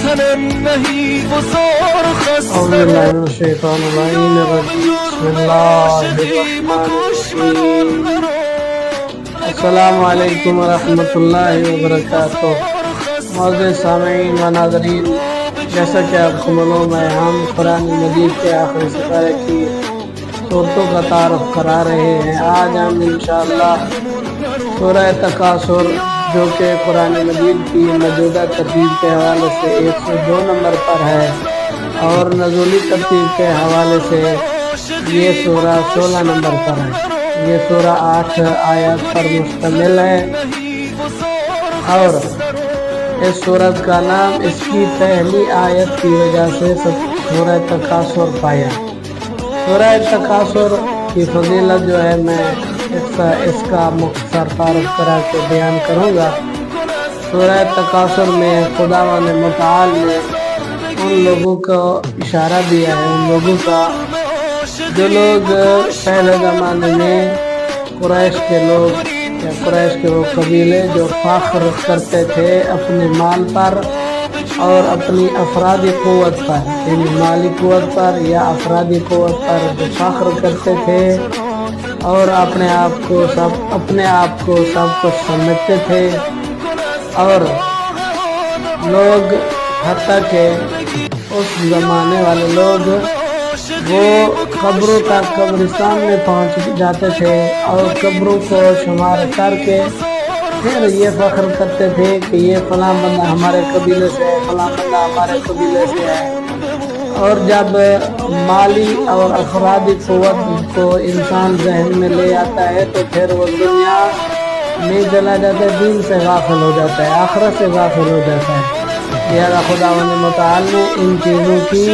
أعوذ بالله من الشيطان الرجيم بسم الله الرحمن الرحيم السلام علیکم ورحمۃ اللہ وبرکاتہ۔ معزز سامعین و ناظرین، جیسا کہ آپ کو معلوم ہے، ہم قرآن مجید کے آخری سپارے کی صورتوں کا تعارف کرا رہے ہیں۔ آج ہم انشاءاللہ سورہ تکاثر، جو کہ قرآن مجید کی موجودہ ترتیب کے حوالے سے 102 نمبر پر ہے اور نزولی ترتیب کے حوالے سے یہ سورہ 16 نمبر پر ہے۔ یہ سورہ 8 آیات پر مشتمل ہے اور اس سورت کا نام اس کی پہلی آیت کی وجہ سے سورہ تکاثر پایا۔ سورہ تکاثر کی فضیلت جو ہے میں اس کا مختصر تعارف کرا کے بیان کروں گا۔ سورہ تکاثر میں خداوند متعال نے ان لوگوں کو اشارہ دیا ہے، ان لوگوں کا جو لوگ پہلے زمانے میں قریش کے لوگ یا قریش کے وہ قبیلے جو فخر کرتے تھے اپنے مال پر اور اپنی افرادی قوت پر، یعنی مالی قوت پر یا افرادی قوت پر جو فخر کرتے تھے اور اپنے آپ کو سب کچھ سمجھتے تھے، اور لوگ حتیٰ کہ اس زمانے والے لوگ وہ قبروں تک قبرستان میں پہنچ جاتے تھے اور قبروں کو شمار کر کے پھر یہ فخر کرتے تھے کہ یہ فلاں بندہ ہمارے قبیلے سے ہے، فلاں بندہ ہمارے قبیلے سے ہے۔ اور جب مالی اور افرادی قوت کو انسان ذہن میں لے آتا ہے تو پھر وہ دنیا میں چلا جاتا ہے، دین سے غافل ہو جاتا ہے، آخرت سے غافل ہو جاتا ہے۔ لہذا خداوند متعال نے ان چیزوں کی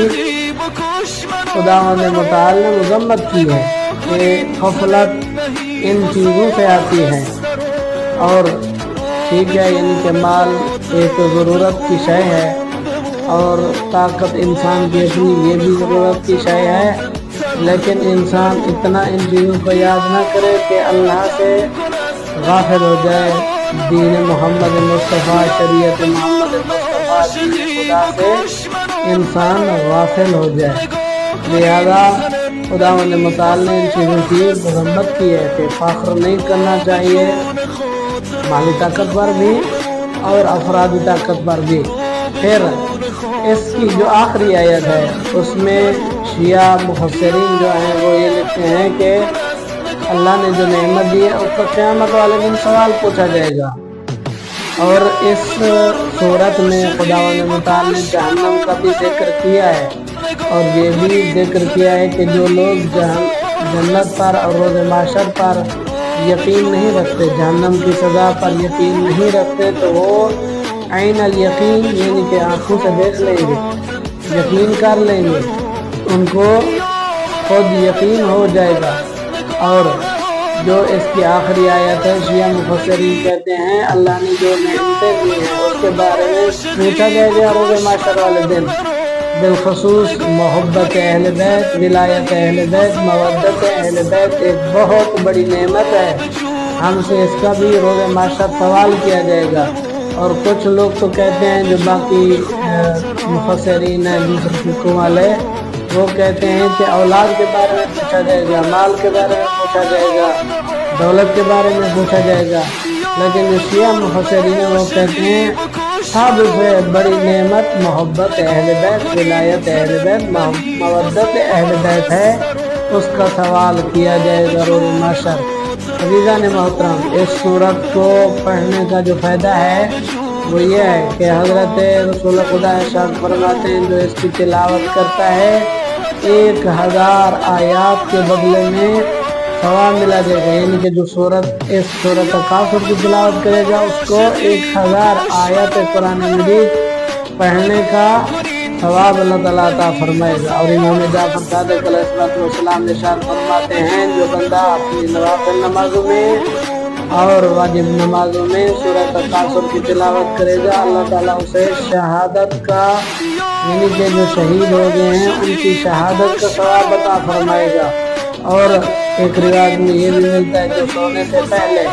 مذمت کی ہے کہ غفلت ان چیزوں سے آتی ہے۔ اور ٹھیک ہے، یعنی کہ مال ایک ضرورت کی شے ہے اور طاقت انسان کی اپنی یہ بھی ضرورت کی شے ہے، لیکن انسان اتنا ان چیزوں کو یاد نہ کرے کہ اللہ سے غافل ہو جائے، دین محمد مصطفیٰ، شریعت محمد مصطفیٰ، دین خدا سے انسان غافل ہو جائے۔ لہذا خداوند متعال نے ان چیزوں کی مذمت کی ہے کہ فخر نہیں کرنا چاہیے، مالی طاقت پر بھی اور افرادی طاقت پر بھی۔ پھر اس کی جو آخری آیت ہے اس میں شیعہ مفسرین جو ہیں وہ یہ لکھتے ہیں کہ اللہ نے جو نعمت دی ہے اس کا قیامت والے دن سوال پوچھا جائے گا۔ اور اس صورت میں خداوند متعال نے جہنم کا بھی ذکر کیا ہے اور یہ بھی ذکر کیا ہے کہ جو لوگ جنت پر اور روز محشر پر یقین نہیں رکھتے، جہنم کی سزا پر یقین نہیں رکھتے، تو وہ عین الیقین یعنی کہ آنکھوں سے دیکھ لیں گے، یقین کر لیں گے، ان کو خود یقین ہو جائے گا۔ اور جو اس کی آخری آیت ہے، شیعہ مفسرین کہتے ہیں اللہ نے جو نعمتیں دی ہیں اس کے بارے میں پوچھا جائے گا روز محشر والے دن، بالخصوص محبت اہل بیت، ولایت اہل بیت، مودت اہل بیت ایک بہت بڑی نعمت ہے، ہم سے اس کا بھی روز محشر سوال کیا جائے گا۔ اور کچھ لوگ تو کہتے ہیں جو باقی مفسرین ہیں دوسرے فقہ والے، وہ کہتے ہیں کہ اولاد کے بارے میں پوچھا جائے گا، مال کے بارے میں پوچھا جائے گا، دولت کے بارے میں پوچھا جائے گا، لیکن جو شیعہ مفسرین ہیں وہ کہتے ہیں سب سے بڑی نعمت محبت اہل بیت، ولایت اہل بیت، مودت اہل بیت ہے، اس کا سوال کیا جائے گا روز محشر۔ عزیزان محترم، اس سورت کو پڑھنے کا جو فائدہ ہے وہ یہ ہے کہ حضرت رسول خدا ارشاد فرماتے ہیں جو اس کی تلاوت کرتا ہے 1000 آیات کے بدلے میں ثواب ملا جائے گا، یعنی کہ جو اس سورت تکاثر کی تلاوت کرے گا اس کو 1000 آیات قرآن مجید پڑھنے کا ثواب اللہ تعالیٰ عطا فرمائے گا۔ اور امام جعفر صادق علیہ السلام ارشاد فرماتے ہیں جو بندہ اپنی نوافل نمازوں میں اور واجب نمازوں میں سورہ تکاثر کی تلاوت کرے گا، اللہ تعالیٰ اسے شہادت کا، یعنی کہ جو شہید ہو گئے ہیں ان کی شہادت کا ثواب عطا فرمائے گا۔ اور ایک روایت میں یہ بھی ملتا ہے جو سونے سے پہلے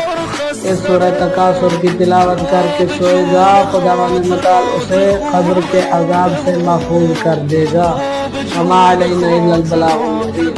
اس سورہ تکاثر کی تلاوت کر کے سوئے گا خداوند متعال اسے قبر کے عذاب سے محفوظ کر دے گا. وما علینا الا البلاغ المبین.